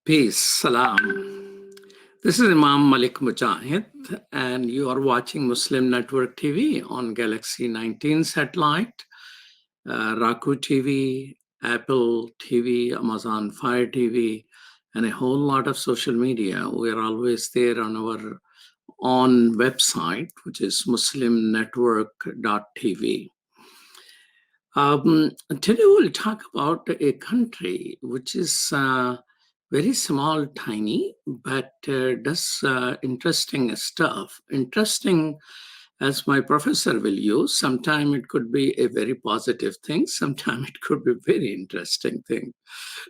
Peace, salam. This is Imam Malik Mujahid, and you are watching Muslim Network TV on Galaxy 19 satellite, Raku TV, Apple TV, Amazon Fire TV, and a whole lot of social media. We're always there on our own website, which is muslimnetwork.tv. Today we'll talk about a country which is very small, tiny, but does interesting stuff. Interesting, as my professor will use. Sometimes it could be a very positive thing. Sometimes it could be very interesting thing.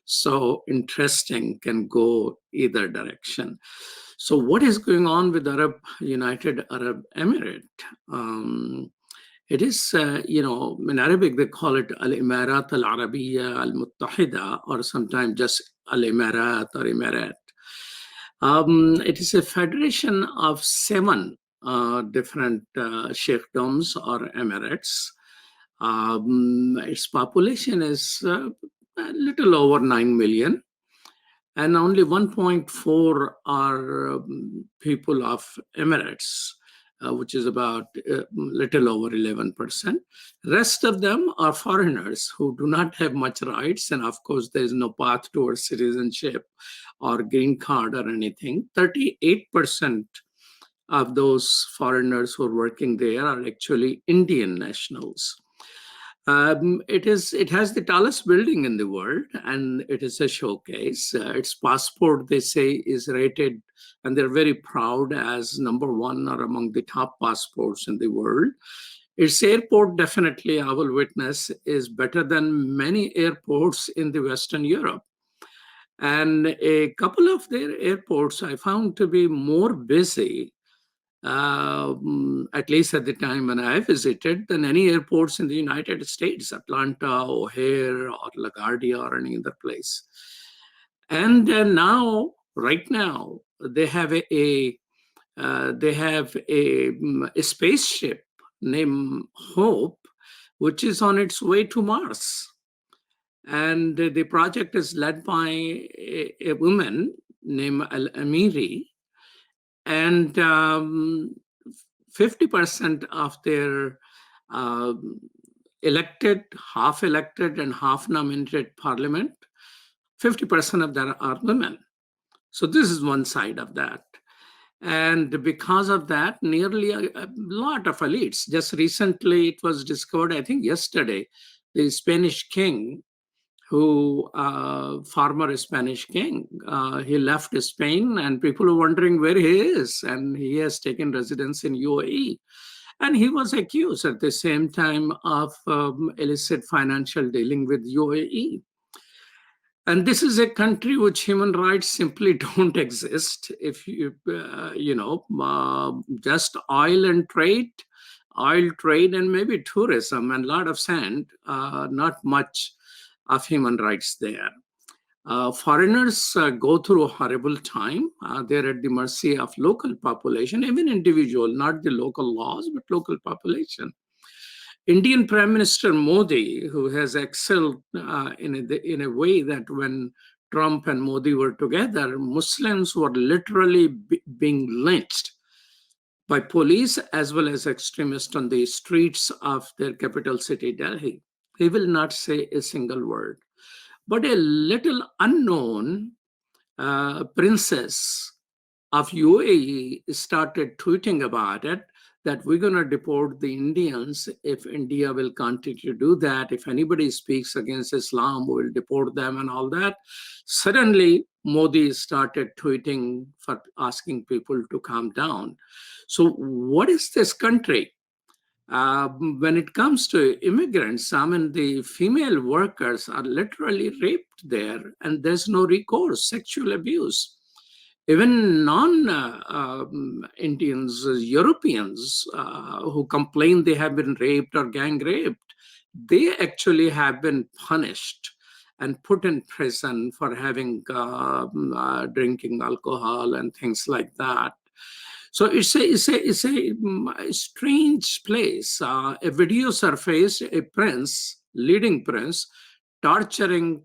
So interesting can go either direction. So what is going on with United Arab Emirates? It is, in Arabic, they call it Al-Imarat Al-Arabiya Al-Muttahida, or sometimes just Al-Imarat or Emirat. It is a federation of seven different sheikdoms or emirates. Its population is a little over 9 million, and only 1.4 are people of emirates, which is about little over 11%. Rest of them are foreigners who do not have much rights, and of course there is no path towards citizenship or green card or anything. 38% of those foreigners who are working there are actually Indian nationals. It has the tallest building in the world, and it is a showcase. Its passport, they say, is rated, and they're very proud, as number one or among the top passports in the world. Its airport, definitely, I will witness, is better than many airports in the Western Europe. And a couple of their airports I found to be more busy, at least at the time when I visited, than any airports in the United States, Atlanta, O'Hare, or LaGuardia, or any other place. And right now, they have a spaceship named Hope, which is on its way to Mars. And the project is led by a woman named Al Amiri, and 50% of their elected, half elected, and half nominated parliament, 50% of them are women. So this is one side of that. And because of that, nearly a lot of elites. Just recently, it was discovered, I think yesterday, the Spanish king, former Spanish king, he left Spain, and people are wondering where he is, and he has taken residence in UAE. And he was accused at the same time of illicit financial dealing with UAE. And this is a country which human rights simply don't exist. If just oil trade, and maybe tourism and a lot of sand, not much of human rights there. Foreigners go through a horrible time. They're at the mercy of local population, even individual, not the local laws, but local population. Indian Prime Minister Modi, who has excelled in a way that when Trump and Modi were together, Muslims were literally being lynched by police as well as extremists on the streets of their capital city, Delhi. He will not say a single word. But a little unknown princess of UAE started tweeting about it, that we're going to deport the Indians if India will continue to do that. If anybody speaks against Islam, we'll deport them and all that. Suddenly, Modi started tweeting for asking people to calm down. So what is this country? When it comes to immigrants, I mean, the female workers are literally raped there, and there's no recourse, sexual abuse. Even non-Indians, Europeans who complain they have been raped or gang raped, they actually have been punished and put in prison for having drinking alcohol and things like that. So it's a strange place. A video surfaced, a prince, leading prince, torturing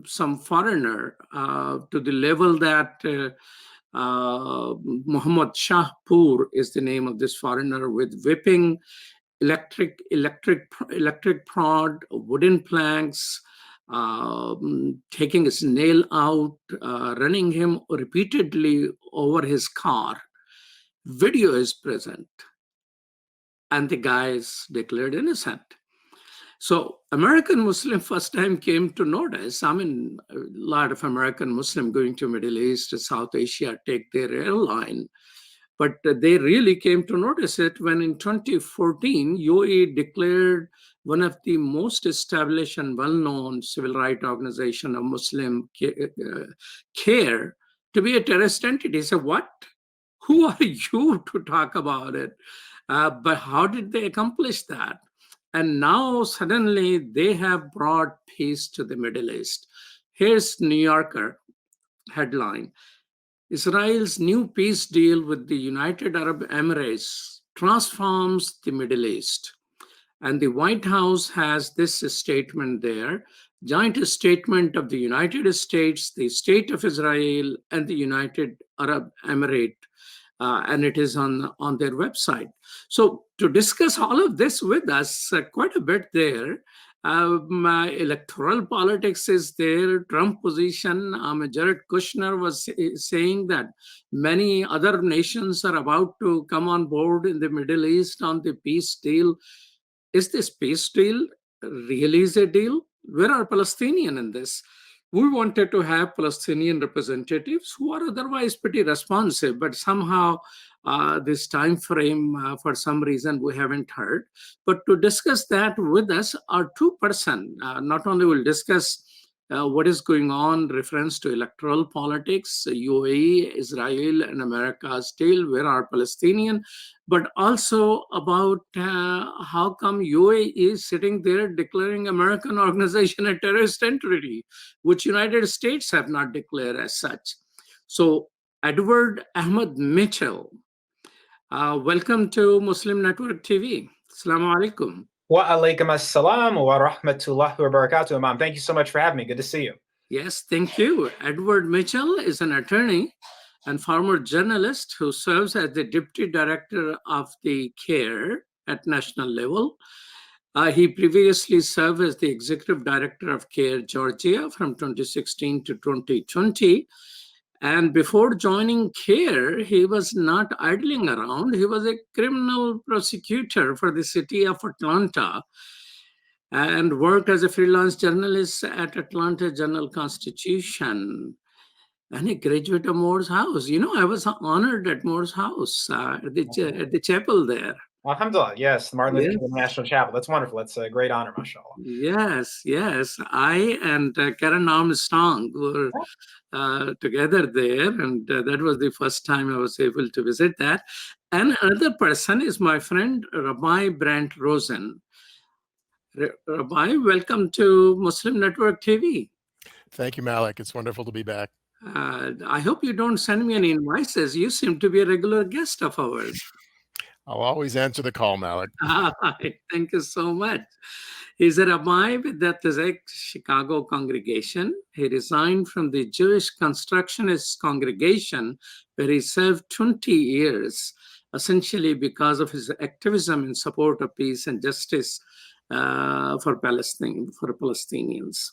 some foreigner to the level that Muhammad Shahpur is the name of this foreigner, with whipping, electric prod, wooden planks, taking his nail out, running him repeatedly over his car. Video is present, and the guy is declared innocent. So American Muslim first time came to notice. I mean, a lot of American Muslim going to Middle East, South Asia, take their airline. But they really came to notice it when in 2014, UAE declared one of the most established and well-known civil rights organization of Muslim care to be a terrorist entity. So what? Who are you to talk about it? But how did they accomplish that? And now suddenly they have brought peace to the Middle East. Here's New Yorker headline: Israel's new peace deal with the United Arab Emirates transforms the Middle East. And the White House has this statement there: joint statement of the United States, the State of Israel, and the United Arab Emirates. And it is on their website. So to discuss all of this with us, quite a bit there. Electoral politics is there, Trump position. Jared Kushner was saying that many other nations are about to come on board in the Middle East on the peace deal. Is this peace deal really is a deal? Where are Palestinians in this? We wanted to have Palestinian representatives who are otherwise pretty responsive, but somehow this time frame, for some reason, we haven't heard. But to discuss that with us are two persons. Not only will discuss what is going on reference to electoral politics, UAE, Israel, and America still, where are Palestinians, but also about how come UAE is sitting there declaring American organization a terrorist entity, which United States have not declared as such. So Edward Ahmed Mitchell, welcome to Muslim Network TV. Assalamu alaikum. Wa alaikum assalam wa rahmatullahi wa barakatuh, Imam. Thank you so much for having me. Good to see you. Yes, thank you. Edward Mitchell is an attorney and former journalist who serves as the deputy director of the CARE at national level. He previously served as the executive director of CARE Georgia from 2016 to 2020. And before joining CARE, he was not idling around. He was a criminal prosecutor for the city of Atlanta and worked as a freelance journalist at Atlanta Journal-Constitution. And a graduate of Moore's House. You know, I was honored at Moore's House at the chapel there. Alhamdulillah, yes, the Martin Luther King National Chapel. That's wonderful. That's a great honor, mashallah. Yes. I and Karen Armstrong were together there, and that was the first time I was able to visit that. And another person is my friend, Rabbi Brent Rosen. Rabbi, welcome to Muslim Network TV. Thank you, Malik. It's wonderful to be back. I hope you don't send me any invites. You seem to be a regular guest of ours. I'll always answer the call, Malik. Thank you so much. He's a rabbi with the Tzedek Chicago congregation. He resigned from the Jewish Constructionist congregation, where he served 20 years, essentially because of his activism in support of peace and justice for Palestinians.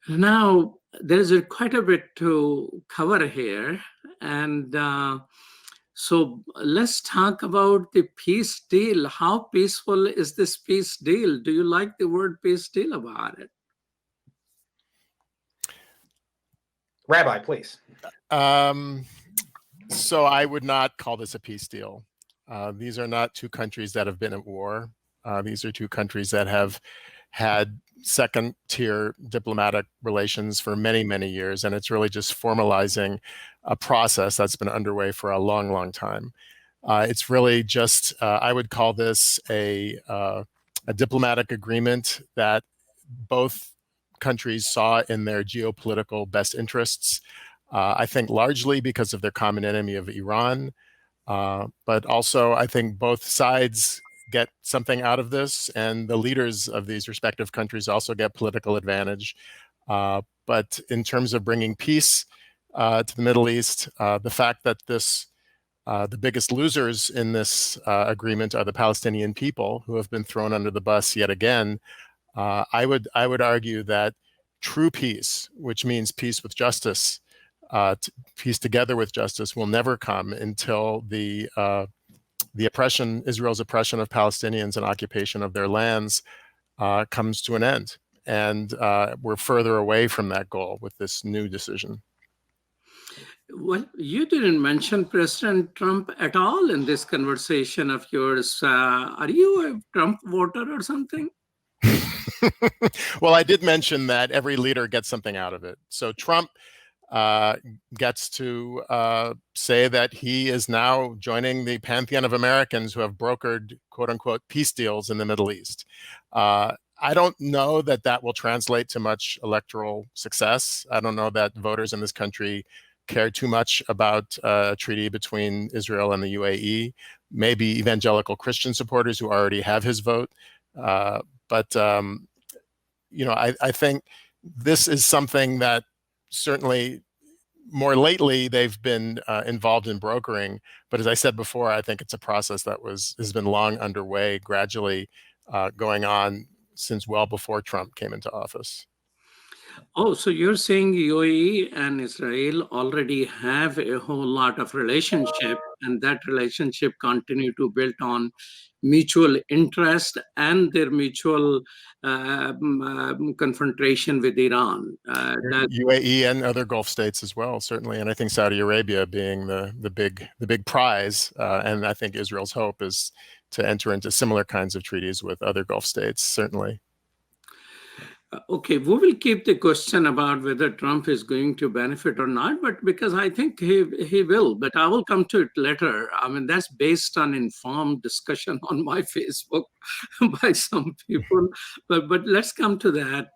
Now, there is quite a bit to cover here, and so let's talk about the peace deal. How peaceful is this peace deal? Do you like the word peace deal about it? Rabbi, please. So I would not call this a peace deal. These are not two countries that have been at war. These are two countries that have had second-tier diplomatic relations for many, many years, and it's really just formalizing a process that's been underway for a long, long time. It's really just, I would call this a diplomatic agreement that both countries saw in their geopolitical best interests. I think largely because of their common enemy of Iran, but also I think both sides get something out of this, and the leaders of these respective countries also get political advantage. But in terms of bringing peace to the Middle East, the fact that the biggest losers in this agreement are the Palestinian people, who have been thrown under the bus yet again. I would argue that true peace, which means peace with justice, peace together with justice, will never come until the oppression, Israel's oppression of Palestinians and occupation of their lands, comes to an end. And we're further away from that goal with this new decision. Well, you didn't mention President Trump at all in this conversation of yours. Are you a Trump voter or something? Well, I did mention that every leader gets something out of it. So Trump gets to say that he is now joining the pantheon of Americans who have brokered, quote unquote, peace deals in the Middle East. I don't know that that will translate to much electoral success. I don't know that voters in this country care too much about a treaty between Israel and the UAE. Maybe evangelical Christian supporters who already have his vote. But I think this is something that certainly more lately they've been involved in brokering. But as I said before, I think it's a process that has been long underway, gradually going on since well before Trump came into office. Oh, so you're saying UAE and Israel already have a whole lot of relationship, and that relationship continue to build on mutual interest and their mutual confrontation with Iran. UAE and other Gulf states as well, certainly, and I think Saudi Arabia being the big prize, and I think Israel's hope is to enter into similar kinds of treaties with other Gulf states, certainly. Okay, we will keep the question about whether Trump is going to benefit or not, but because I think he will, but I will come to it later. I mean, that's based on informed discussion on my Facebook by some people, but let's come to that.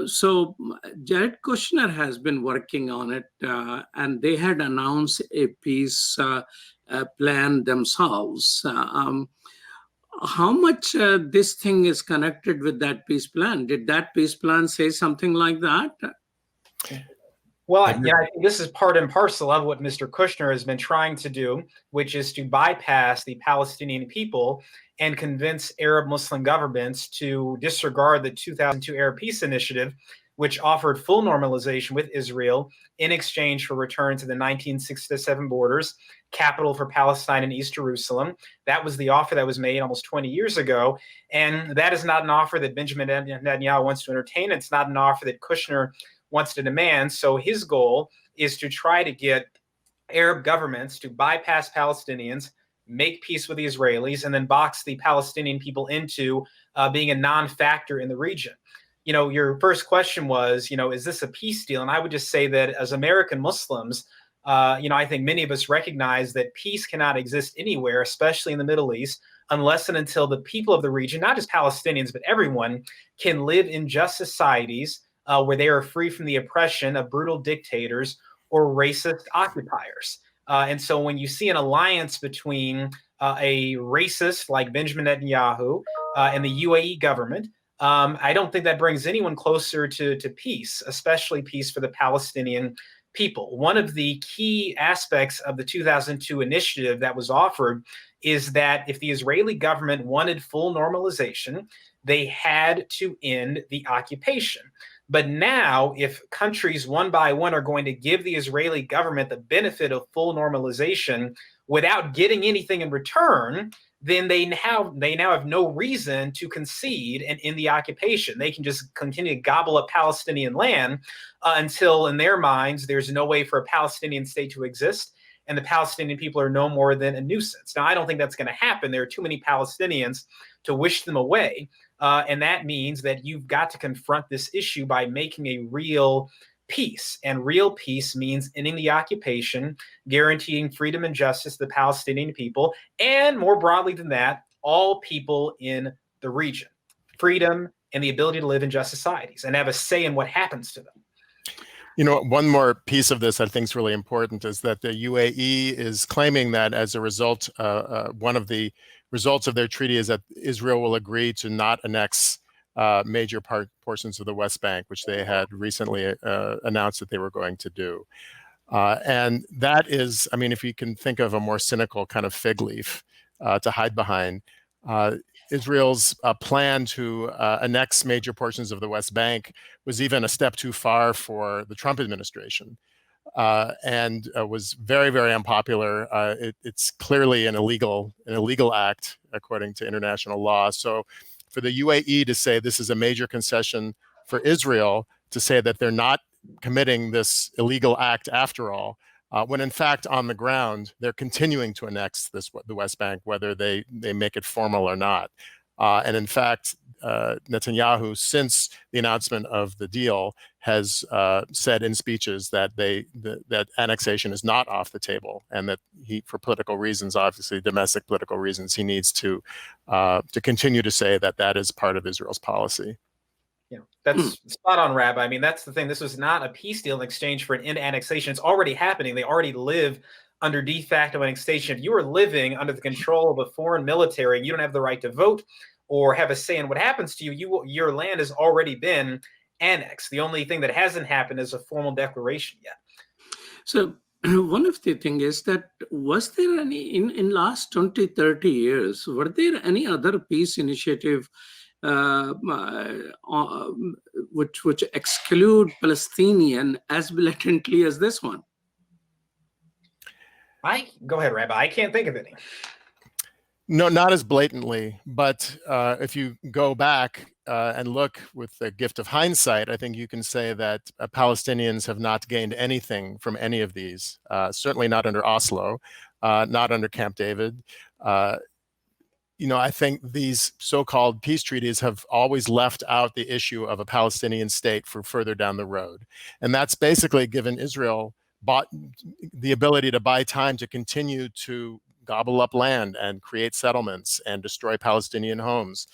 So Jared Kushner has been working on it, and they had announced a peace plan themselves. How much this thing is connected with that peace plan? Did that peace plan say something like that? Well, I think this is part and parcel of what Mr. Kushner has been trying to do, which is to bypass the Palestinian people and convince Arab Muslim governments to disregard the 2002 Arab Peace Initiative, which offered full normalization with Israel in exchange for return to the 1967 borders, capital for Palestine and East Jerusalem. That was the offer that was made almost 20 years ago. And that is not an offer that Benjamin Netanyahu wants to entertain. It's not an offer that Kushner wants to demand. So his goal is to try to get Arab governments to bypass Palestinians, make peace with the Israelis, and then box the Palestinian people into being a non-factor in the region. Your first question was, is this a peace deal? And I would just say that as American Muslims, I think many of us recognize that peace cannot exist anywhere, especially in the Middle East, unless and until the people of the region, not just Palestinians, but everyone, can live in just societies where they are free from the oppression of brutal dictators or racist occupiers. And so when you see an alliance between a racist like Benjamin Netanyahu and the UAE government, I don't think that brings anyone closer to peace, especially peace for the Palestinian people. One of the key aspects of the 2002 initiative that was offered is that if the Israeli government wanted full normalization, they had to end the occupation. But now, if countries one by one are going to give the Israeli government the benefit of full normalization without getting anything in return, then they now have no reason to concede and end the occupation. They can just continue to gobble up Palestinian land until, in their minds, there's no way for a Palestinian state to exist, and the Palestinian people are no more than a nuisance. Now, I don't think that's going to happen. There are too many Palestinians to wish them away, and that means that you've got to confront this issue by making a real peace. And real peace means ending the occupation, guaranteeing freedom and justice to the Palestinian people, and more broadly than that, all people in the region. Freedom and the ability to live in just societies and have a say in what happens to them. One more piece of this I think is really important is that the UAE is claiming that as a result, one of the results of their treaty is that Israel will agree to not annex major portions of the West Bank, which they had recently announced that they were going to do. And that is, I mean, if you can think of a more cynical kind of fig leaf to hide behind, Israel's plan to annex major portions of the West Bank was even a step too far for the Trump administration. And was very, very unpopular. It's clearly an illegal act according to international law. So for the UAE to say this is a major concession for Israel, to say that they're not committing this illegal act after all, when in fact on the ground they're continuing to annex the West Bank, whether they make it formal or not. And in fact, Netanyahu, since the announcement of the deal, has said in speeches that that annexation is not off the table, and that he, for political reasons, obviously domestic political reasons, he needs to continue to say that that is part of Israel's policy. Yeah, that's spot on, Rabbi. I mean, that's the thing. This was not a peace deal in exchange for an end annexation. It's already happening. They already live under de facto annexation. If you are living under the control of a foreign military and you don't have the right to vote or have a say in what happens to you, your land has already been annexed. The only thing that hasn't happened is a formal declaration yet. So one of the things is that, was there any, in last 20, 30 years, were there any other peace initiative which exclude Palestinian as blatantly as this one? Go ahead, Rabbi. I can't think of any. No, not as blatantly, but if you go back and look with the gift of hindsight, I think you can say that Palestinians have not gained anything from any of these, certainly not under Oslo, not under Camp David. I think these so-called peace treaties have always left out the issue of a Palestinian state for further down the road. And that's basically given Israel the ability to buy time to continue to gobble up land and create settlements and destroy Palestinian homes.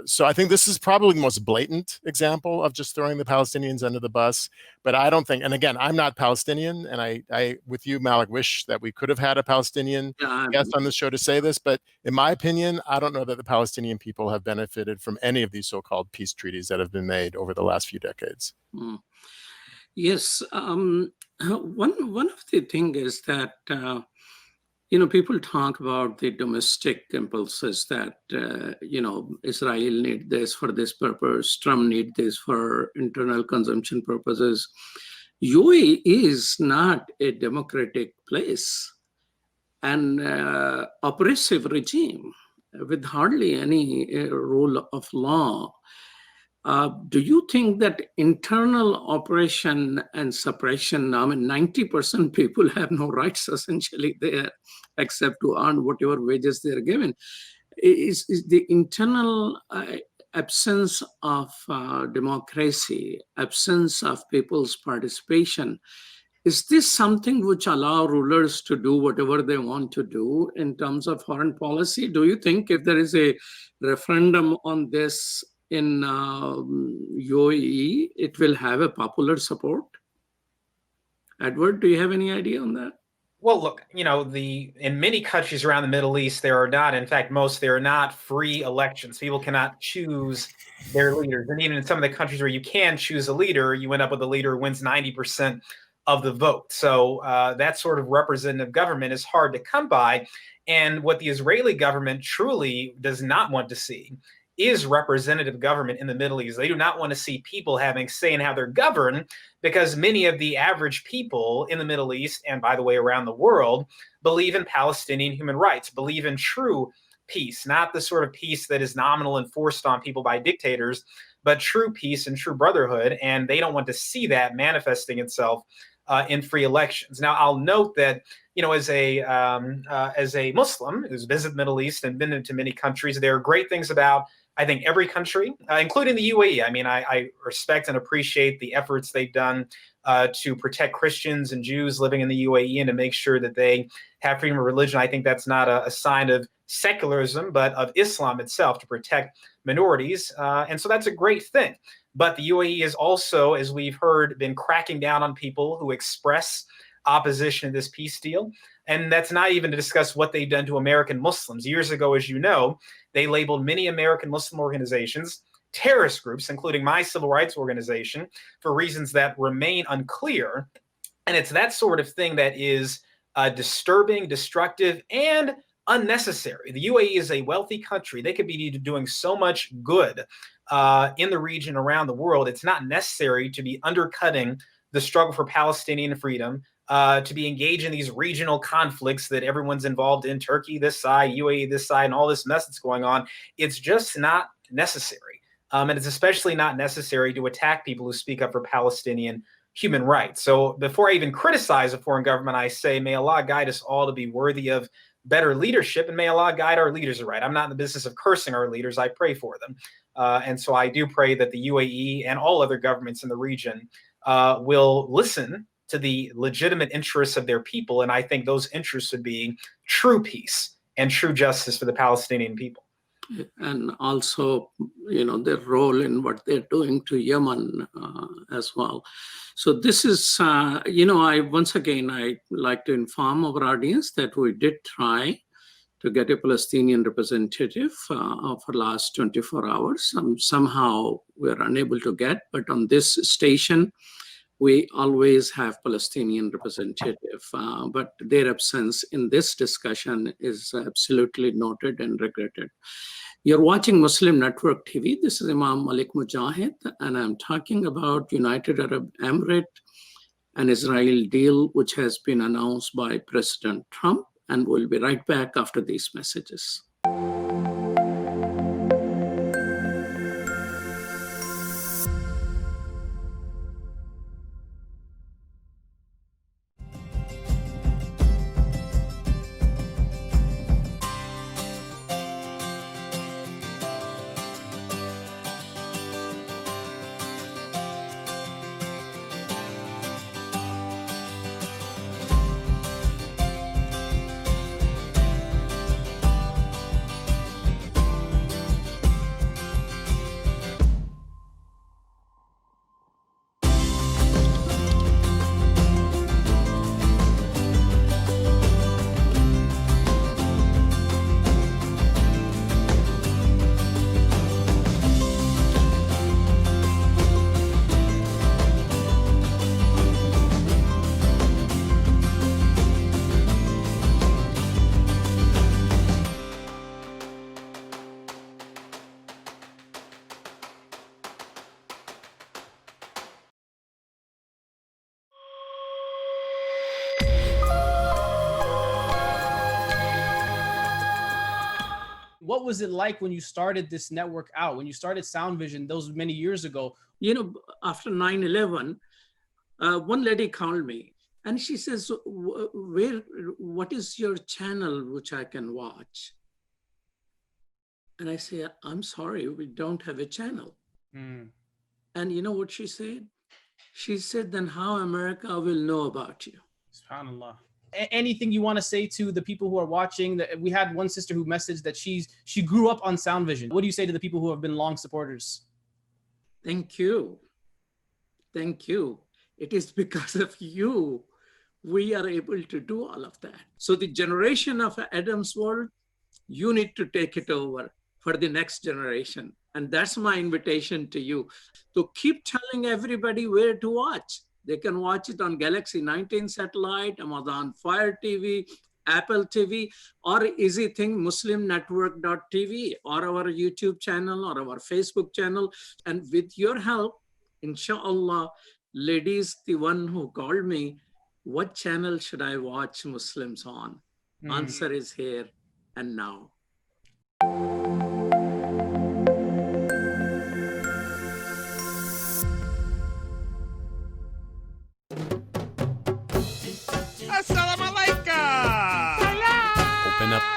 So I think this is probably the most blatant example of just throwing the Palestinians under the bus. But I don't think, and again, I'm not Palestinian, and I with you, Malik, wish that we could have had a Palestinian guest on the show to say this. But in my opinion, I don't know that the Palestinian people have benefited from any of these so-called peace treaties that have been made over the last few decades. Yes. One of the things is that people talk about the domestic impulses that, Israel need this for this purpose, Trump need this for internal consumption purposes. UAE is not a democratic place and oppressive regime with hardly any rule of law. Do you think that internal oppression and suppression, 90% people have no rights essentially there except to earn whatever wages they're given? Is the internal absence of democracy, absence of people's participation, is this something which allow rulers to do whatever they want to do in terms of foreign policy? Do you think if there is a referendum on this in UAE, it will have a popular support? Edward, do you have any idea on that? Well, look, in many countries around the Middle East, there are not free elections. People cannot choose their leaders. And even in some of the countries where you can choose a leader, you end up with a leader who wins 90% of the vote. So that sort of representative government is hard to come by. And what the Israeli government truly does not want to see is representative government in the Middle East. They do not want to see people having say in how they're governed, because many of the average people in the Middle East, and by the way, around the world, believe in Palestinian human rights, believe in true peace, not the sort of peace that is nominal and forced on people by dictators, but true peace and true brotherhood. And they don't want to see that manifesting itself in free elections. Now, I'll note that, as a Muslim who's visited the Middle East and been into many countries, there are great things about, I think, every country, including the UAE. I mean, I respect and appreciate the efforts they've done to protect Christians and Jews living in the UAE and to make sure that they have freedom of religion. I think that's not a sign of secularism, but of Islam itself, to protect minorities. And so that's a great thing. But the UAE is also, as we've heard, been cracking down on people who express opposition to this peace deal. And that's not even to discuss what they've done to American Muslims. Years ago, as you know, they labeled many American Muslim organizations terrorist groups, including my civil rights organization, for reasons that remain unclear. And it's that sort of thing that is disturbing, destructive, and unnecessary. The UAE is a wealthy country. They could be doing so much good in the region, around the world. It's not necessary to be undercutting the struggle for Palestinian freedom, to be engaged in these regional conflicts that everyone's involved in, Turkey this side, UAE this side, and all this mess that's going on. It's just not necessary. And it's especially not necessary to attack people who speak up for Palestinian human rights. So before I even criticize a foreign government, I say, may Allah guide us all to be worthy of better leadership, and may Allah guide our leaders aright. I'm not in the business of cursing our leaders. I pray for them. And so I do pray that the UAE and all other governments in the region will listen to the legitimate interests of their people. And I think those interests would be true peace and true justice for the Palestinian people. And also, their role in what they're doing to Yemen as well. So this is, I'd like to inform our audience that we did try to get a Palestinian representative for last 24 hours. Somehow we're unable to get, but on this station, we always have Palestinian representative, but their absence in this discussion is absolutely noted and regretted. You're watching Muslim Network TV. This is Imam Malik Mujahid, and I'm talking about United Arab Emirates and Israel deal, which has been announced by President Trump, and we'll be right back after these messages. What was it like when you started this network out, when you started Sound Vision those many years ago? After 9/11, one lady called me and she says, what is your channel which I can watch? And I say, I'm sorry, we don't have a channel. And you know what she said? She said, then how America will know about you? SubhanAllah. Anything you want to say to the people who are watching? We had one sister who messaged that she grew up on Sound Vision. What do you say to the people who have been long supporters? Thank you. Thank you. It is because of you we are able to do all of that. So the generation of Adam's world, you need to take it over for the next generation. And that's my invitation to you. To keep telling everybody where to watch. They can watch it on Galaxy 19 satellite, Amazon Fire TV, Apple TV, or EasyThing, MuslimNetwork.tv, or our YouTube channel, or our Facebook channel. And with your help, inshallah, ladies, the one who called me, what channel should I watch Muslims on? Answer is here and now.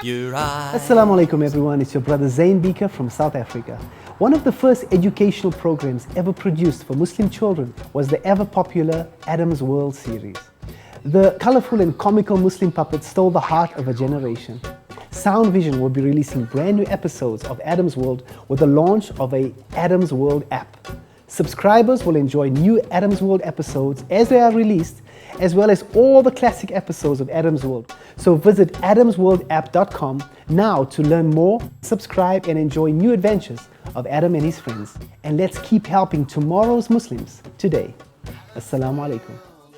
Assalamu alaikum everyone, it's your brother Zain Bika from South Africa. One of the first educational programs ever produced for Muslim children was the ever popular Adam's World series. The colorful and comical Muslim puppets stole the heart of a generation. Sound Vision will be releasing brand new episodes of Adam's World with the launch of a Adam's World app. Subscribers will enjoy new Adam's World episodes as they are released, as well as all the classic episodes of Adam's World. So visit adamsworldapp.com now to learn more, subscribe, and enjoy new adventures of Adam and his friends. And let's keep helping tomorrow's Muslims today. Assalamu alaikum.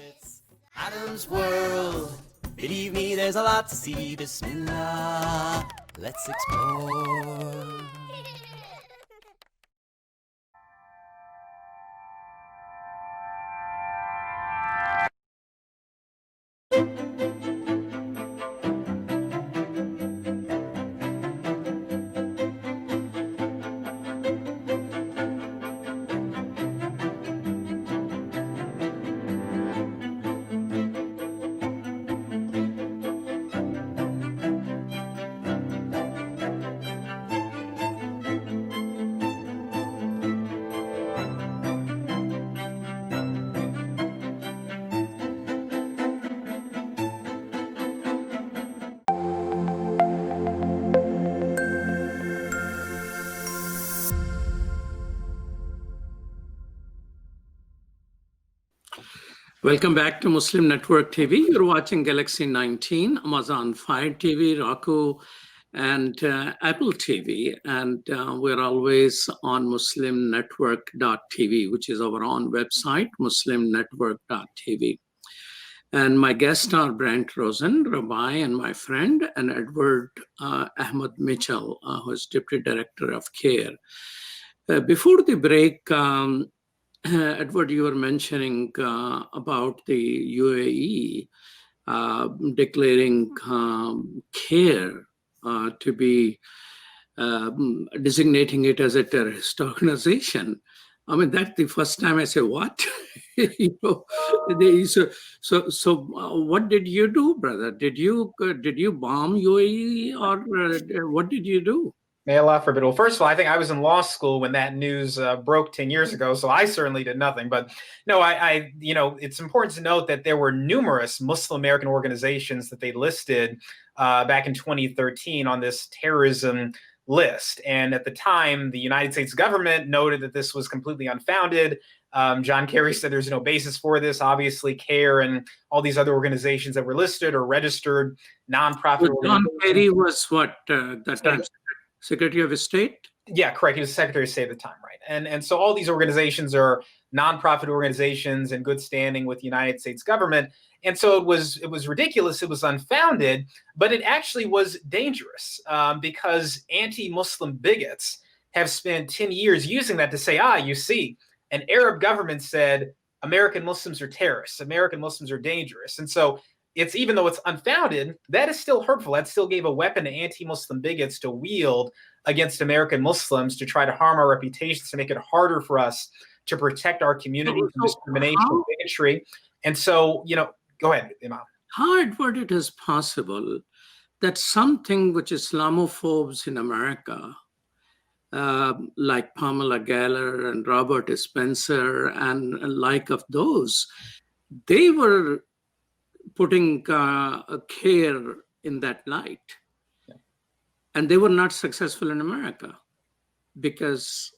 It's Adam's World. Believe me, there's a lot to see. Bismillah. Let's explore. Welcome back to Muslim Network TV. You're watching Galaxy 19, Amazon Fire TV, Roku, and Apple TV. And we're always on muslimnetwork.tv, which is our own website, muslimnetwork.tv. And my guests are Brent Rosen, Rabbi, and my friend, and Edward Ahmed Mitchell, who is Deputy Director of CARE. Before the break, Edward, you were mentioning about the UAE declaring CARE to be designating it as a terrorist organization. I mean, that's the first time I say, what? So what did you do, brother? Did you bomb UAE, or what did you do? May Allah forbid. Well, first of all, I think I was in law school when that news broke 10 years ago, so I certainly did nothing. But no, it's important to note that there were numerous Muslim American organizations that they listed back in 2013 on this terrorism list. And at the time, the United States government noted that this was completely unfounded. John Kerry said there's no basis for this. Obviously, CARE and all these other organizations that were listed or registered nonprofit organizations. John Kerry was what, that time? Secretary of State? Yeah, correct. He was Secretary of State at the time, right? And so all these organizations are nonprofit organizations in good standing with the United States government. And so it was ridiculous. It was unfounded, but it actually was dangerous because anti-Muslim bigots have spent 10 years using that to say, you see, an Arab government said American Muslims are terrorists, American Muslims are dangerous. And so it's, even though it's unfounded, that is still hurtful. That still gave a weapon to anti-Muslim bigots to wield against American Muslims to try to harm our reputations, to make it harder for us to protect our community from discrimination and bigotry. And so, go ahead, Imam. How, Edward, it is possible that something which Islamophobes in America, like Pamela Geller and Robert Spencer and like of those, they were putting CARE in that light. Yeah. And they were not successful in America because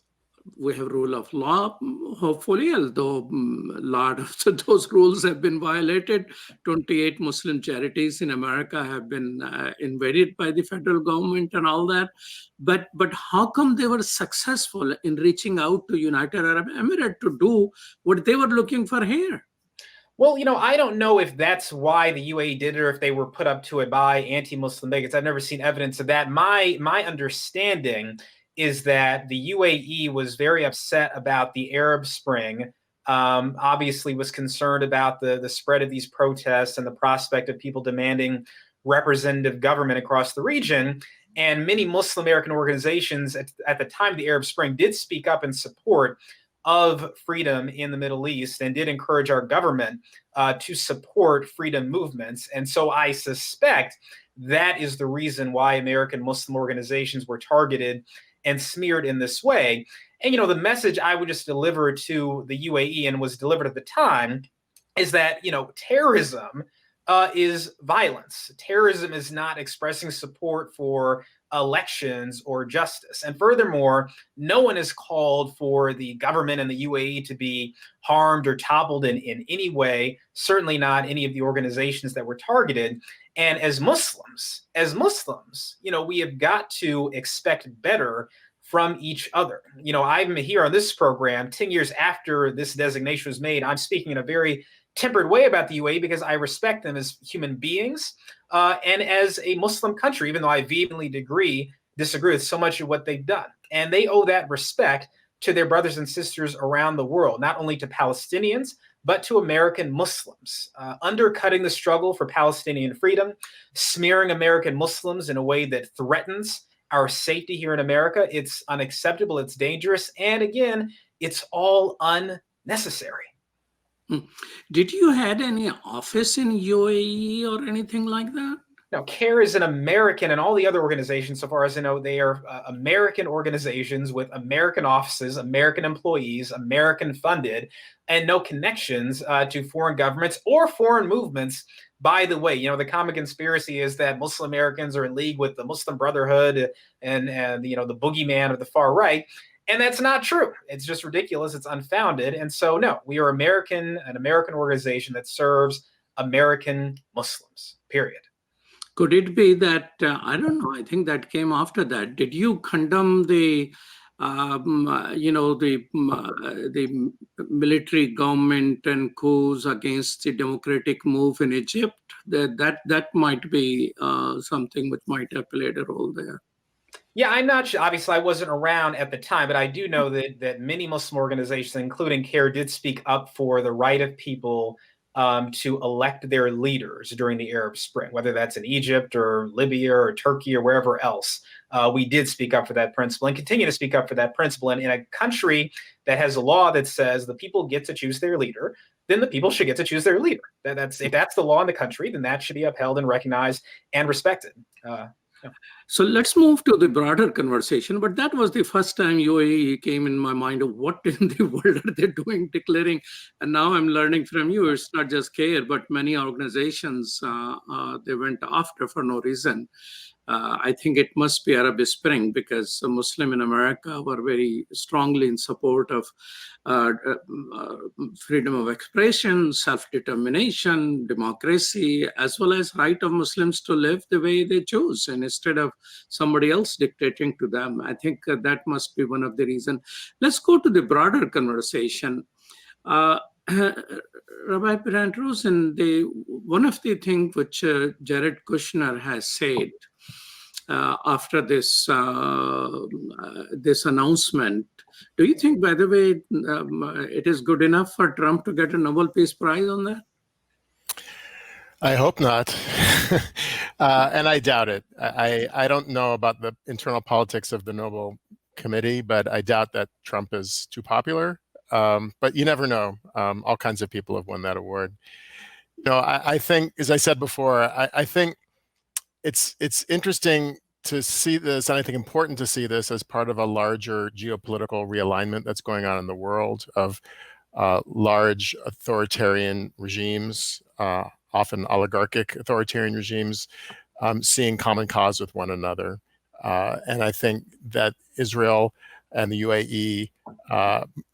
we have rule of law, hopefully, although a lot of those rules have been violated. 28 Muslim charities in America have been invaded by the federal government and all that. But how come they were successful in reaching out to United Arab Emirates to do what they were looking for here? Well, I don't know if that's why the UAE did it or if they were put up to it by anti-Muslim bigots. I've never seen evidence of that. My understanding is that the UAE was very upset about the Arab Spring, obviously was concerned about the spread of these protests and the prospect of people demanding representative government across the region. And many Muslim American organizations at the time of the Arab Spring did speak up in support of freedom in the Middle East and did encourage our government to support freedom movements. And so I suspect that is the reason why American Muslim organizations were targeted and smeared in this way. And, the message I would just deliver to the UAE, and was delivered at the time, is that, terrorism is violence. Terrorism is not expressing support for elections or justice. And furthermore, no one is called for the government and the UAE to be harmed or toppled in any way, certainly not any of the organizations that were targeted. And as Muslims, we have got to expect better from each other. I'm here on this program 10 years after this designation was made. I'm speaking in a very tempered way about the UAE because I respect them as human beings and as a Muslim country, even though I vehemently disagree with so much of what they've done. And they owe that respect to their brothers and sisters around the world, not only to Palestinians, but to American Muslims, undercutting the struggle for Palestinian freedom, smearing American Muslims in a way that threatens our safety here in America. It's unacceptable, it's dangerous, and again, it's all unnecessary. Did you had any office in UAE or anything like that? Now, CARE is an American, and all the other organizations, so far as I know, they are American organizations with American offices, American employees, American funded, and no connections to foreign governments or foreign movements. By the way, the common conspiracy is that Muslim Americans are in league with the Muslim Brotherhood and the boogeyman of the far right. And that's not true. It's just ridiculous. It's unfounded. And so, no, we are an American organization that serves American Muslims, period. Could it be that, I don't know, I think that came after that. Did you condemn the military government and coups against the democratic move in Egypt? That might be something which might have played a role there. Yeah, I'm not sure. Obviously, I wasn't around at the time, but I do know that many Muslim organizations, including CARE, did speak up for the right of people to elect their leaders during the Arab Spring, whether that's in Egypt or Libya or Turkey or wherever else. We did speak up for that principle and continue to speak up for that principle. And in a country that has a law that says the people get to choose their leader, then the people should get to choose their leader. If that's the law in the country, then that should be upheld and recognized and respected. So let's move to the broader conversation. But that was the first time UAE came in my mind of what in the world are they doing, declaring. And now I'm learning from you, it's not just CARE, but many organizations, they went after for no reason. I think it must be Arab Spring because the Muslim in America were very strongly in support of freedom of expression, self-determination, democracy, as well as right of Muslims to live the way they choose, and instead of somebody else dictating to them. I think that must be one of the reasons. Let's go to the broader conversation. Rabbi Pirant-Rosen, one of the things which Jared Kushner has said after this announcement, do you think, by the way, it is good enough for Trump to get a Nobel Peace Prize on that? I hope not. And I doubt it. I don't know about the internal politics of the Nobel Committee, but I doubt that Trump is too popular. But you never know. All kinds of people have won that award. I think, as I said before, I think it's interesting to see this, and I think important to see this as part of a larger geopolitical realignment that's going on in the world of large authoritarian regimes, often oligarchic authoritarian regimes, seeing common cause with one another. And I think that Israel and the UAE,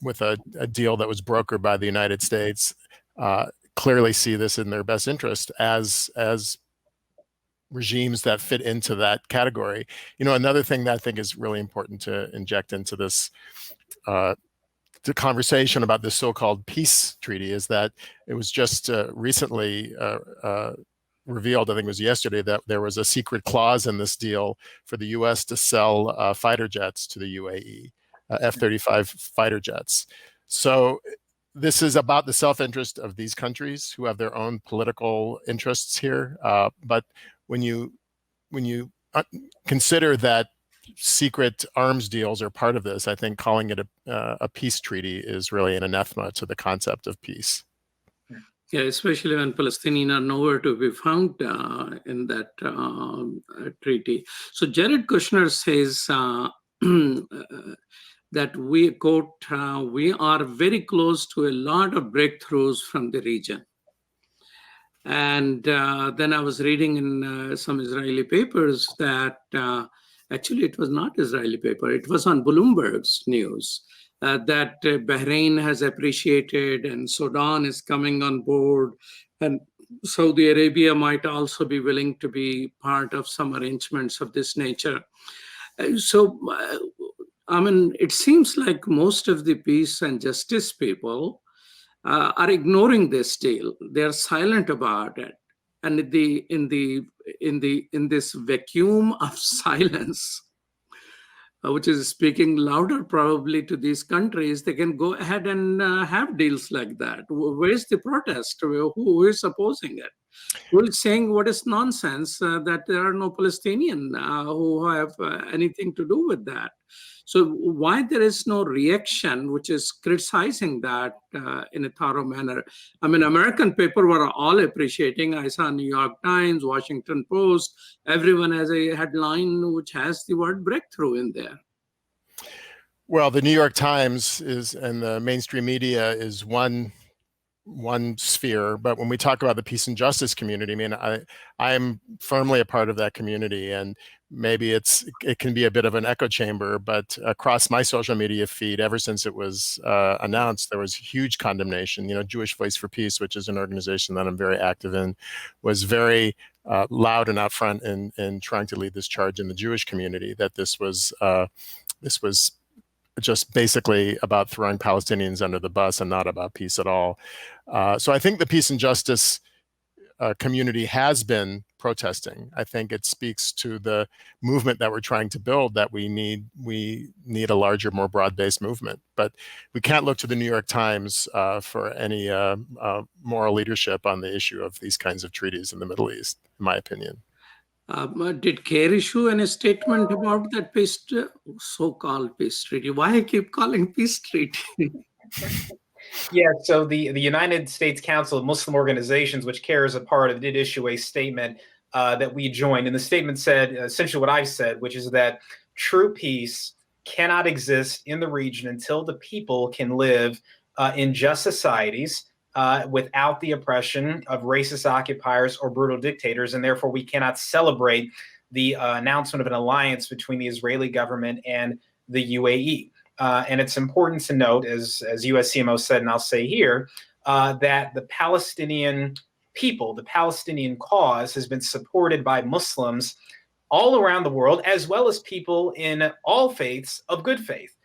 with a deal that was brokered by the United States, clearly see this in their best interest as regimes that fit into that category. Another thing that I think is really important to inject into this the conversation about this so-called peace treaty is that it was just recently revealed, I think it was yesterday, that there was a secret clause in this deal for the U.S. to sell fighter jets to the UAE, F-35 fighter jets. So this is about the self-interest of these countries who have their own political interests here. But when you consider that secret arms deals are part of this, I think calling it a peace treaty is really an anathema to the concept of peace. Yeah, especially when Palestinians are nowhere to be found in that treaty. So Jared Kushner says that we, quote, we are very close to a lot of breakthroughs from the region. And then I was reading in some Israeli papers that Actually, it was not Israeli paper. It was on Bloomberg's news that Bahrain has appreciated and Sudan is coming on board, and Saudi Arabia might also be willing to be part of some arrangements of this nature. I mean, it seems like most of the peace and justice people are ignoring this deal. They're silent about it, and in this vacuum of silence, which is speaking louder probably to these countries, they can go ahead and have deals like that. Where's the protest? Who is opposing it? Who is saying what is nonsense that there are no Palestinians who have anything to do with that? So why there is no reaction, which is criticizing that in a thorough manner? I mean, American paper were all appreciating. I saw New York Times, Washington Post, everyone has a headline which has the word breakthrough in there. Well, the New York Times is, and the mainstream media is one sphere, but when we talk about the peace and justice community, I mean, I am firmly a part of that community, and maybe it can be a bit of an echo chamber, but across my social media feed, ever since it was announced, there was huge condemnation. You know, Jewish Voice for Peace, which is an organization that I'm very active in, was very loud and out front in trying to lead this charge in the Jewish community, that this was just basically about throwing Palestinians under the bus and not about peace at all. So I think the peace and justice community has been protesting. I think it speaks to the movement that we're trying to build, that we need a larger, more broad-based movement. But we can't look to the New York Times for any moral leadership on the issue of these kinds of treaties in the Middle East, in my opinion. Did CARE issue any statement about that peace, so-called peace treaty? Why I keep calling peace treaty? Yeah, so the United States Council of Muslim Organizations, which CARE is a part of, did issue a statement that we joined. And the statement said essentially what I've said, which is that true peace cannot exist in the region until the people can live in just societies without the oppression of racist occupiers or brutal dictators, and therefore we cannot celebrate the announcement of an alliance between the Israeli government and the UAE. And it's important to note, as USCMO said, and I'll say here, that the Palestinian people, the Palestinian cause, has been supported by Muslims all around the world, as well as people in all faiths of good faith.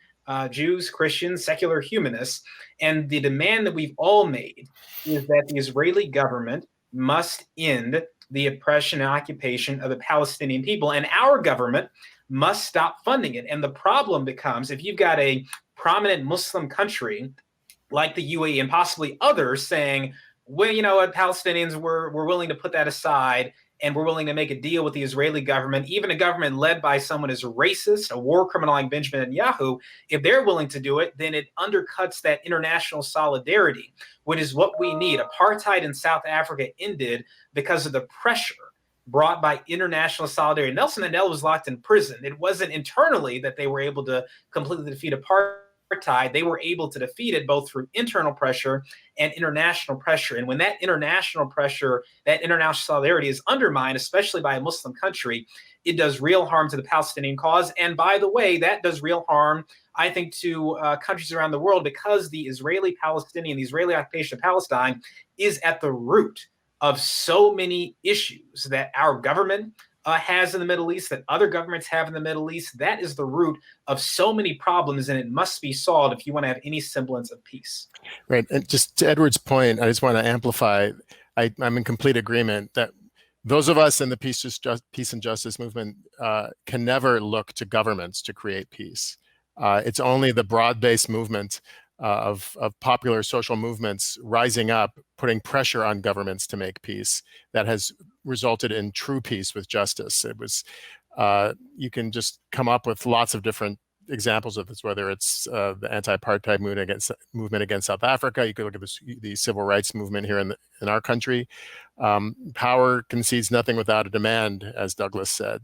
Jews, Christians, secular humanists. And the demand that we've all made is that the Israeli government must end the oppression and occupation of the Palestinian people, and our government must stop funding it. And the problem becomes, if you've got a prominent Muslim country like the UAE and possibly others saying, well, you know what, Palestinians, we're willing to put that aside, and we're willing to make a deal with the Israeli government, even a government led by someone as racist, a war criminal like Benjamin Netanyahu, if they're willing to do it, then it undercuts that international solidarity, which is what we need. Apartheid in South Africa ended because of the pressure brought by international solidarity. Nelson Mandela was locked in prison. It wasn't internally that they were able to completely defeat apartheid. They were able to defeat it both through internal pressure and international pressure. And when that international pressure, that international solidarity is undermined, especially by a Muslim country, it does real harm to the Palestinian cause. And by the way, that does real harm, I think, to countries around the world, because the Israeli-Palestinian, the Israeli occupation of Palestine is at the root of so many issues that our government has in the Middle East, that other governments have in the Middle East. That is the root of so many problems, and it must be solved if you want to have any semblance of peace. Right. And just to Edward's point, I just want to amplify, I'm in complete agreement that those of us in the peace and justice movement can never look to governments to create peace. It's only the broad-based movement of popular social movements rising up, putting pressure on governments to make peace, that has resulted in true peace with justice. It was, you can just come up with lots of different examples of this, whether it's the anti-apartheid movement against South Africa. You could look at the civil rights movement here in our country. Power concedes nothing without a demand, as Douglas said.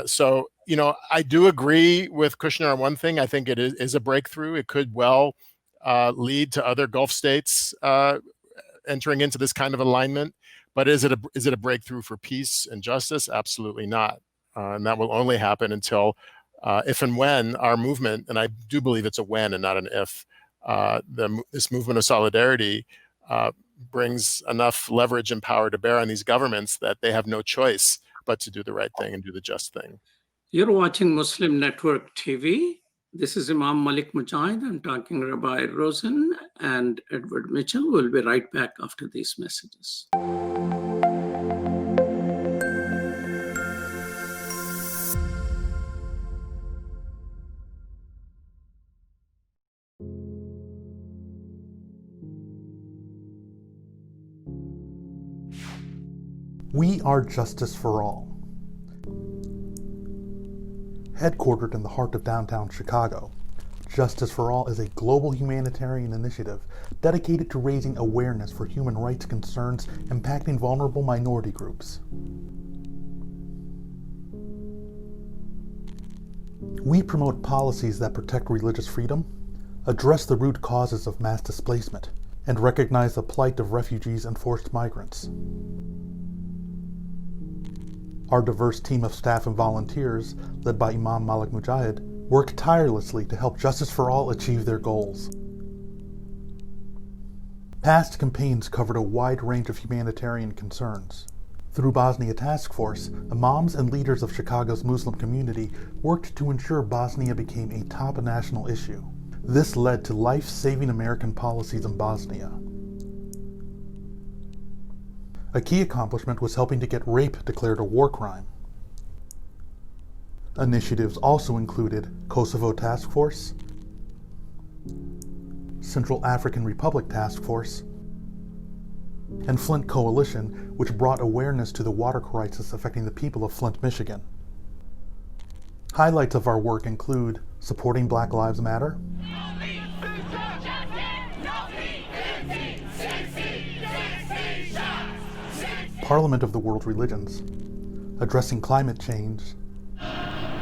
So, you know, I do agree with Kushner on one thing. I think it is a breakthrough. It could well lead to other Gulf states entering into this kind of alignment. But is it a breakthrough for peace and justice? Absolutely not. And that will only happen until, if and when our movement, and I do believe it's a when and not an if, this movement of solidarity brings enough leverage and power to bear on these governments that they have no choice but to do the right thing and do the just thing. You're watching Muslim Network TV. This is Imam Malik Mujahid. I'm talking Rabbi Rosen and Edward Mitchell. We'll be right back after these messages. We are Justice for All. Headquartered in the heart of downtown Chicago, Justice for All is a global humanitarian initiative dedicated to raising awareness for human rights concerns impacting vulnerable minority groups. We promote policies that protect religious freedom, address the root causes of mass displacement, and recognize the plight of refugees and forced migrants. Our diverse team of staff and volunteers, led by Imam Malik Mujahid, work tirelessly to help Justice for All achieve their goals. Past campaigns covered a wide range of humanitarian concerns. Through Bosnia Task Force, imams and leaders of Chicago's Muslim community worked to ensure Bosnia became a top national issue. This led to life-saving American policies in Bosnia. A key accomplishment was helping to get rape declared a war crime. Initiatives also included Kosovo Task Force, Central African Republic Task Force, and Flint Coalition, which brought awareness to the water crisis affecting the people of Flint, Michigan. Highlights of our work include supporting Black Lives Matter, Parliament of the World Religions, addressing climate change.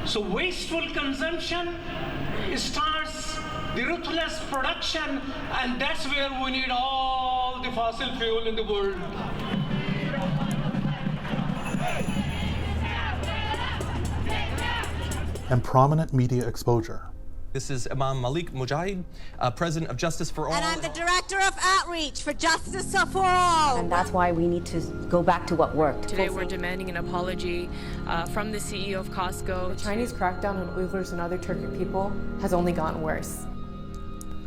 So wasteful consumption starts the ruthless production, and that's where we need all the fossil fuel in the world. And prominent media exposure. This is Imam Malik Mujahid, President of Justice for All. And I'm the Director of Outreach for Justice for All. And that's why we need to go back to what worked. Today we're demanding an apology from the CEO of Costco. The Chinese crackdown on Uyghurs and other Turkic people has only gotten worse.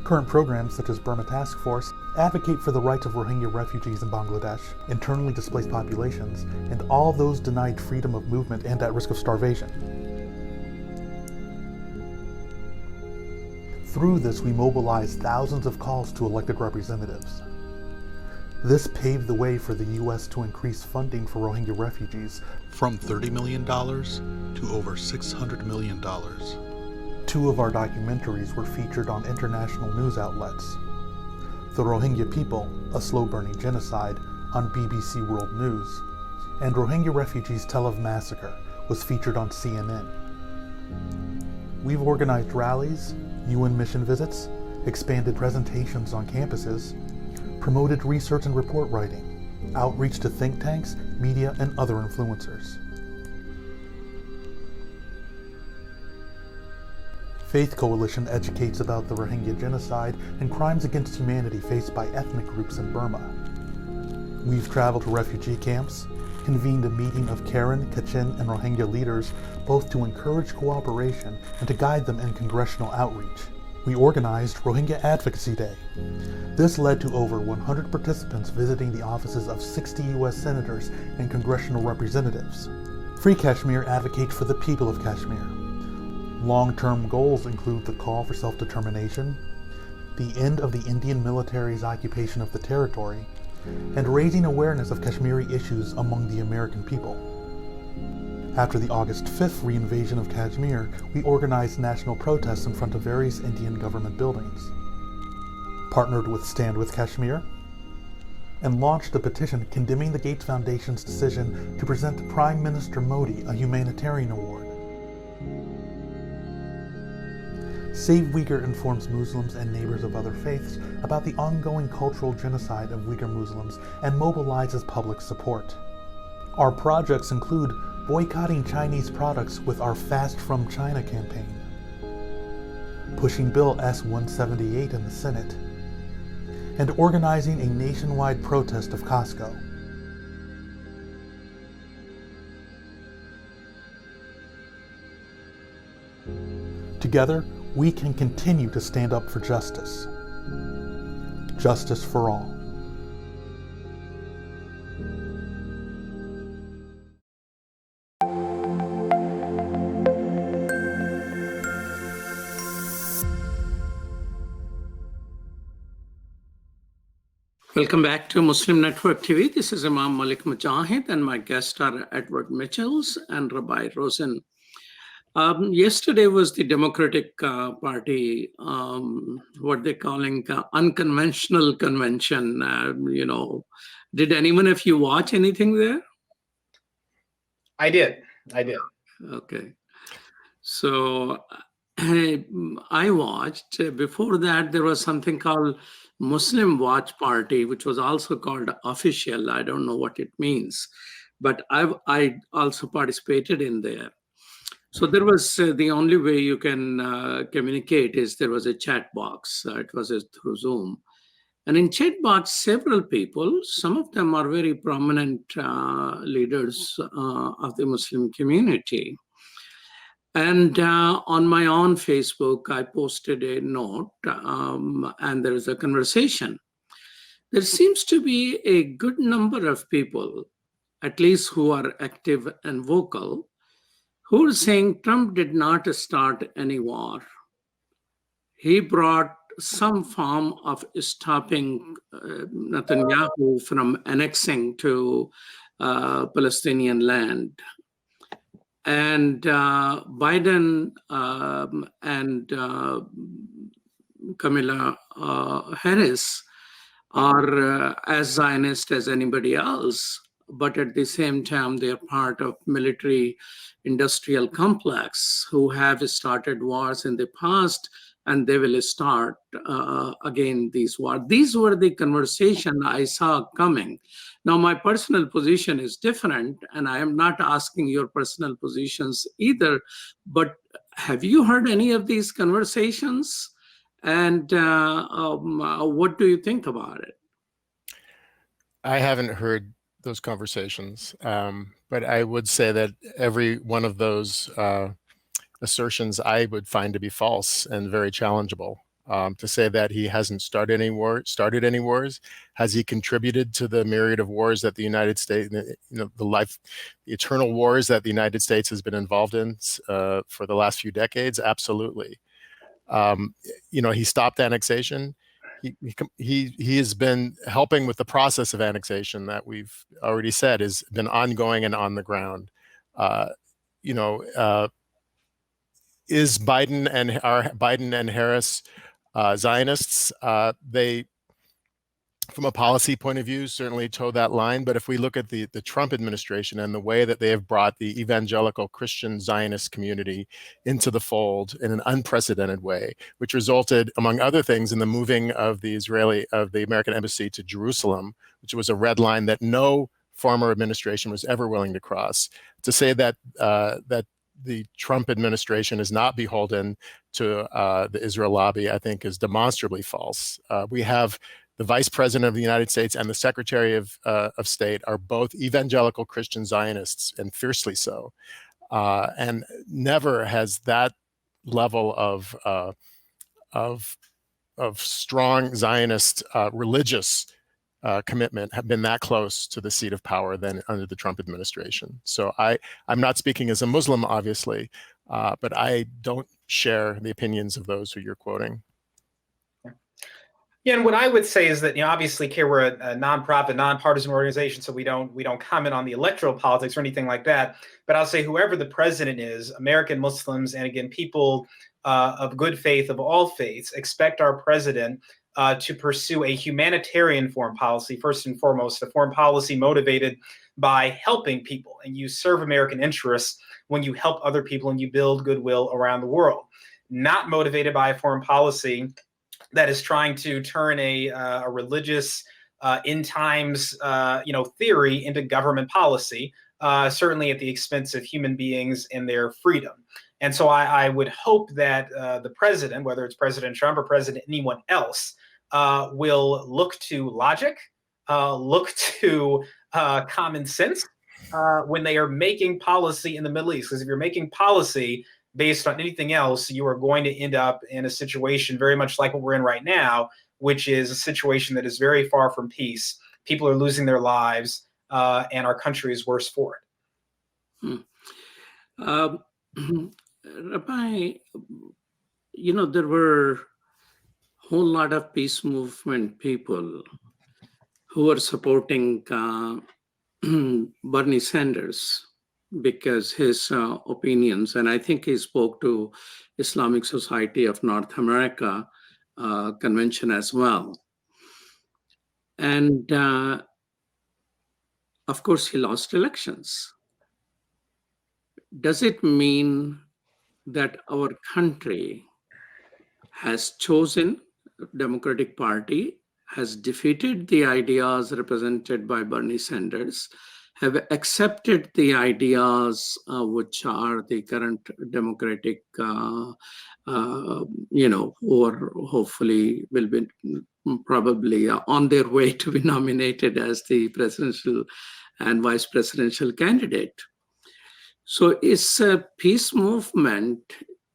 Current programs such as Burma Task Force advocate for the rights of Rohingya refugees in Bangladesh, internally displaced populations, and all those denied freedom of movement and at risk of starvation. Through this, we mobilized thousands of calls to elected representatives. This paved the way for the U.S. to increase funding for Rohingya refugees from $30 million to over $600 million. 2 of our documentaries were featured on international news outlets. The Rohingya People, A Slow-Burning Genocide on BBC World News, and Rohingya Refugees Tel Aviv Massacre was featured on CNN. We've organized rallies, UN mission visits, expanded presentations on campuses, promoted research and report writing, outreach to think tanks, media, and other influencers. Faith Coalition educates about the Rohingya genocide and crimes against humanity faced by ethnic groups in Burma. We've traveled to refugee camps, convened a meeting of Karen, Kachin, and Rohingya leaders, both to encourage cooperation and to guide them in congressional outreach. We organized Rohingya Advocacy Day. This led to over 100 participants visiting the offices of 60 U.S. senators and congressional representatives. Free Kashmir advocates for the people of Kashmir. Long-term goals include the call for self-determination, the end of the Indian military's occupation of the territory, and raising awareness of Kashmiri issues among the American people. After the August 5th reinvasion of Kashmir, we organized national protests in front of various Indian government buildings, partnered with Stand With Kashmir, and launched a petition condemning the Gates Foundation's decision to present Prime Minister Modi a humanitarian award. Save Uyghur informs Muslims and neighbors of other faiths about the ongoing cultural genocide of Uyghur Muslims and mobilizes public support. Our projects include boycotting Chinese products with our Fast from China campaign, pushing Bill S-178 in the Senate, and organizing a nationwide protest of Costco. Together, we can continue to stand up for justice. Justice for all. Welcome back to Muslim Network TV. This is Imam Malik Mujahid, and my guests are Edward Mitchells and Rabbi Rosen. Yesterday was the Democratic Party, what they're calling unconventional convention. Did anyone of you watch anything there? I did. Okay. So I watched. Before that, there was something called Muslim Watch Party, which was also called Official. I don't know what it means, but I also participated in there. So there was the only way you can communicate is there was a chat box. It was through Zoom. And in chat box, several people, some of them are very prominent leaders of the Muslim community. And on my own Facebook, I posted a note and there is a conversation. There seems to be a good number of people, at least who are active and vocal, who are saying Trump did not start any war. He brought some form of stopping Netanyahu from annexing to Palestinian land. And Biden and Kamala Harris are as Zionist as anybody else, but at the same time, they are part of military industrial complex who have started wars in the past, and they will start again these wars. These were the conversation I saw coming. Now, my personal position is different, and I am not asking your personal positions either, but have you heard any of these conversations? And what do you think about it? I haven't heard those conversations, but I would say that every one of those assertions I would find to be false and very challengeable. To say that he hasn't started any wars, has he contributed to the myriad of wars that the United States, the eternal wars that the United States has been involved in for the last few decades? Absolutely. He stopped annexation. He has been helping with the process of annexation that we've already said has been ongoing and on the ground. Is Biden and Harris Zionists? They, from a policy point of view, certainly toe that line. But if we look at the Trump administration and the way that they have brought the evangelical Christian Zionist community into the fold in an unprecedented way, which resulted, among other things, in the moving of the American embassy to Jerusalem, which was a red line that no former administration was ever willing to cross. To say that the Trump administration is not beholden to the Israel lobby, I think, is demonstrably false. We have the Vice President of the United States and the Secretary of State are both evangelical Christian Zionists, and fiercely so. And never has that level of strong Zionist religious commitment have been that close to the seat of power than under the Trump administration. So I'm not speaking as a Muslim, obviously, but I don't share the opinions of those who you're quoting. Yeah, and what I would say is that, obviously, CARE, we're a nonprofit, nonpartisan organization, so we don't comment on the electoral politics or anything like that. But I'll say whoever the president is, American Muslims, and again, people of good faith, of all faiths, expect our president to pursue a humanitarian foreign policy, first and foremost, a foreign policy motivated by helping people. And you serve American interests when you help other people and you build goodwill around the world, not motivated by a foreign policy that is trying to turn a religious in times, theory into government policy, certainly at the expense of human beings and their freedom. And so I would hope that the president, whether it's President Trump or President anyone else, will look to logic, look to common sense when they are making policy in the Middle East. Because if you're making policy based on anything else, you are going to end up in a situation very much like what we're in right now, which is a situation that is very far from peace. People are losing their lives, and our country is worse for it. Rabbi, there were a whole lot of peace movement people who were supporting Bernie Sanders because his opinions, and I think he spoke to Islamic Society of North America convention as well. And of course, he lost elections. Does it mean that our country has chosen, Democratic Party has defeated the ideas represented by Bernie Sanders, have accepted the ideas which are the current Democratic, or hopefully will be probably on their way to be nominated as the presidential and vice presidential candidate? So is a peace movement,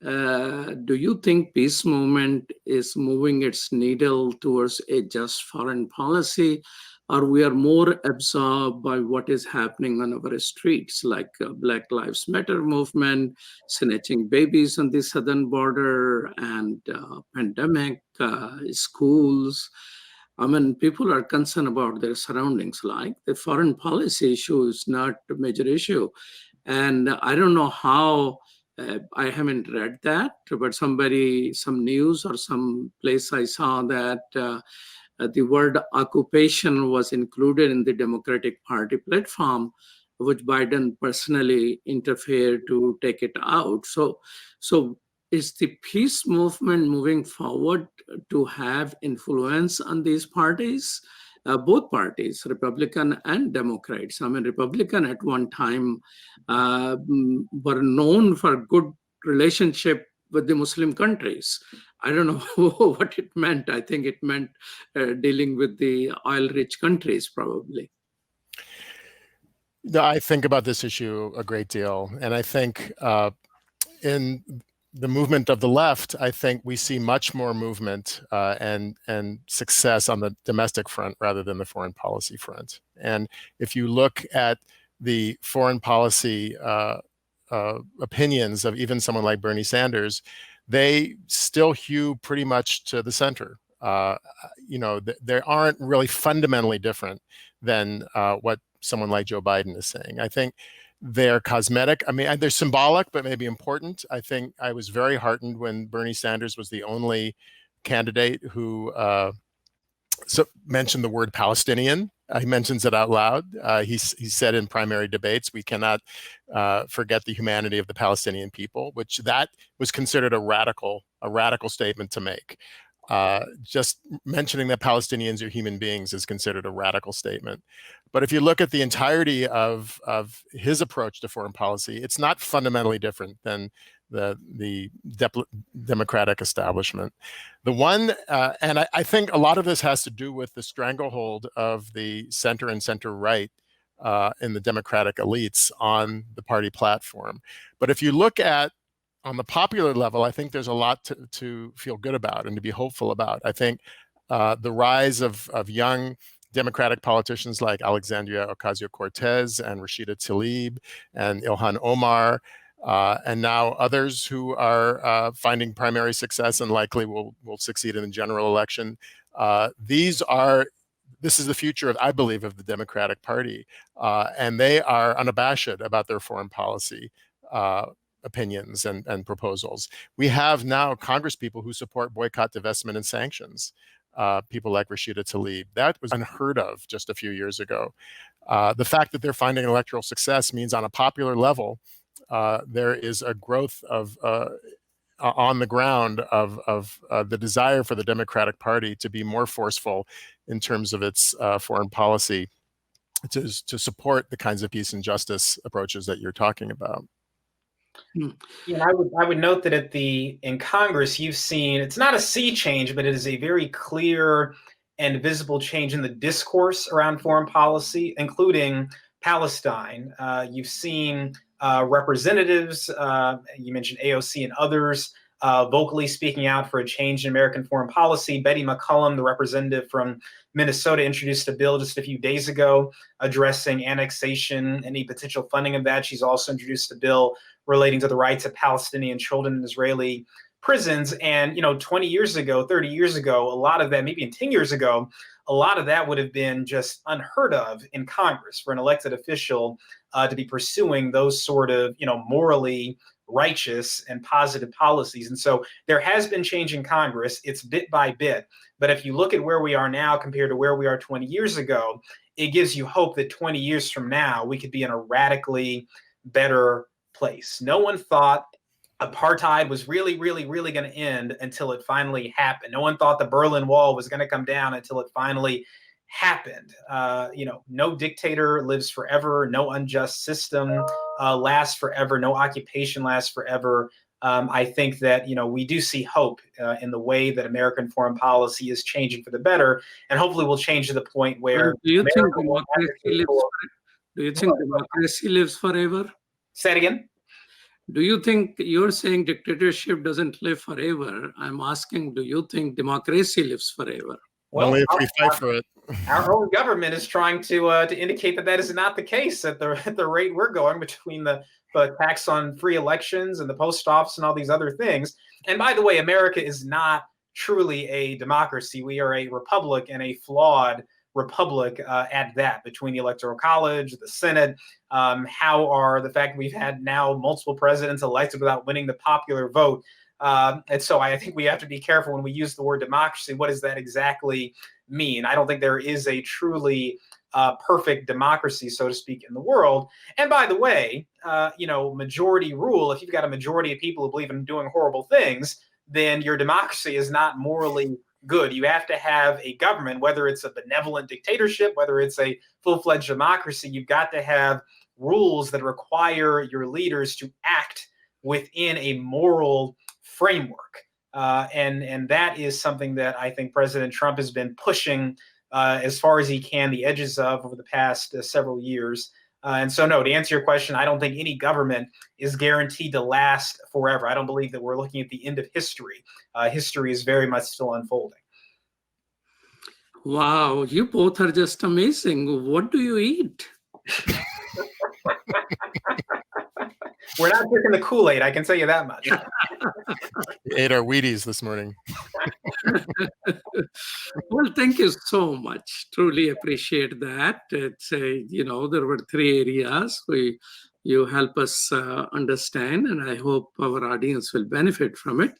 do you think peace movement is moving its needle towards a just foreign policy, or we are more absorbed by what is happening on our streets, like Black Lives Matter movement, snatching babies on the southern border, and pandemic, schools? I mean, people are concerned about their surroundings, like the foreign policy issue is not a major issue. And I don't know how, I haven't read that, but some news or some place I saw that the word occupation was included in the Democratic Party platform, which Biden personally interfered to take it out. So is the peace movement moving forward to have influence on these parties? Both parties, Republican and Democrats. I mean, Republican at one time were known for good relationship with the Muslim countries. I don't know what it meant. I think it meant dealing with the oil-rich countries, probably. I think about this issue a great deal. And I think in the movement of the left, I think we see much more movement and success on the domestic front rather than the foreign policy front. And if you look at the foreign policy opinions of even someone like Bernie Sanders, they still hew pretty much to the center. They aren't really fundamentally different than what someone like Joe Biden is saying. I think they're cosmetic. I mean, they're symbolic, but maybe important. I think I was very heartened when Bernie Sanders was the only candidate who mentioned the word Palestinian. He mentions it out loud. He said in primary debates, we cannot forget the humanity of the Palestinian people, which that was considered a radical statement to make. Just mentioning that Palestinians are human beings is considered a radical statement. But if you look at the entirety of his approach to foreign policy, it's not fundamentally different than the Democratic establishment. The one, and I think a lot of this has to do with the stranglehold of the center and center-right in the Democratic elites on the party platform. But if you look at on the popular level, I think there's a lot to feel good about and to be hopeful about. I think the rise of young Democratic politicians like Alexandria Ocasio-Cortez and Rashida Tlaib and Ilhan Omar, and now others who are finding primary success and likely will succeed in the general election. This is the future of, I believe, of the Democratic Party, and they are unabashed about their foreign policy opinions and proposals. We have now Congress people who support boycott, divestment, and sanctions. People like Rashida Tlaib. That was unheard of just a few years ago. The fact that they're finding electoral success means on a popular level, there is a growth of on the ground of the desire for the Democratic Party to be more forceful in terms of its foreign policy to support the kinds of peace and justice approaches that you're talking about. Yeah, I would note that in Congress, you've seen, it's not a sea change, but it is a very clear and visible change in the discourse around foreign policy, including Palestine. You've seen representatives, you mentioned AOC and others, vocally speaking out for a change in American foreign policy. Betty McCollum, the representative from Minnesota, introduced a bill just a few days ago addressing annexation and any potential funding of that. She's also introduced a bill relating to the rights of Palestinian children in Israeli prisons. And, 20 years ago, 30 years ago, a lot of that, maybe 10 years ago, a lot of that would have been just unheard of in Congress for an elected official to be pursuing those sort of, morally righteous and positive policies. And so there has been change in Congress. It's bit by bit. But if you look at where we are now compared to where we are 20 years ago, it gives you hope that 20 years from now, we could be in a radically better place. No one thought apartheid was really, really, really going to end until it finally happened. No one thought the Berlin Wall was going to come down until it finally happened. No dictator lives forever. No unjust system lasts forever. No occupation lasts forever. I think that, we do see hope in the way that American foreign policy is changing for the better, and hopefully will change to the point where do you think democracy lives forever? Say it again. Do you think, you're saying dictatorship doesn't live forever? I'm asking, do you think democracy lives forever? Well, only if we fight for it. Our own government is trying to indicate that is not the case at the rate we're going, between the tax on free elections and the post office and all these other things. And by the way, America is not truly a democracy. We are a republic, and a flawed republic at that, between the Electoral College, the Senate. The fact that we've had now multiple presidents elected without winning the popular vote. And so I think we have to be careful when we use the word democracy. What does that exactly mean? I don't think there is a truly perfect democracy, so to speak, in the world. And by the way, majority rule, if you've got a majority of people who believe in doing horrible things, then your democracy is not morally good. You have to have a government, whether it's a benevolent dictatorship, whether it's a full-fledged democracy, you've got to have rules that require your leaders to act within a moral framework. And that is something that I think President Trump has been pushing as far as he can, the edges of, over the past several years. And so, no, to answer your question, I don't think any government is guaranteed to last forever. I don't believe that we're looking at the end of history. History is very much still unfolding. Wow, you both are just amazing. What do you eat? We're not drinking the Kool-Aid, I can tell you that much. We ate our Wheaties this morning. Well, thank you so much. Truly appreciate that. It's there were 3 areas you help us understand, and I hope our audience will benefit from it.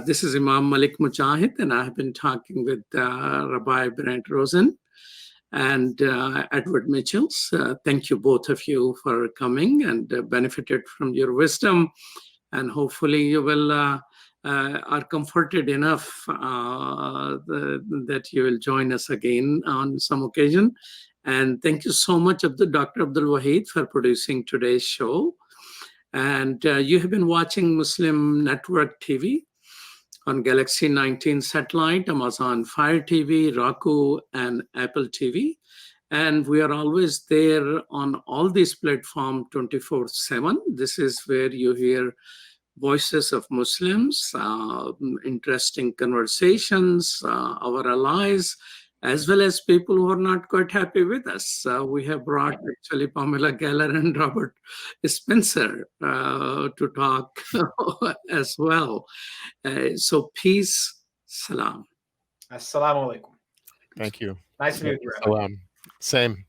This is Imam Malik Mujahid, and I have been talking with Rabbi Brent Rosen and Edward Mitchells. Thank you, both of you, for coming and benefited from your wisdom. And hopefully you will are comforted enough that you will join us again on some occasion. And thank you so much, Dr. Abdul Wahid, for producing today's show. And you have been watching Muslim Network TV on Galaxy 19 satellite, Amazon Fire TV, Roku, and Apple TV. And we are always there on all these platforms 24/7. This is where you hear voices of Muslims, interesting conversations, our allies, as well as people who are not quite happy with us. We have brought actually Pamela Geller and Robert Spencer to talk as well. So peace, salam. Assalamu alaikum. Thank you. Nice to meet you. Salam. Same.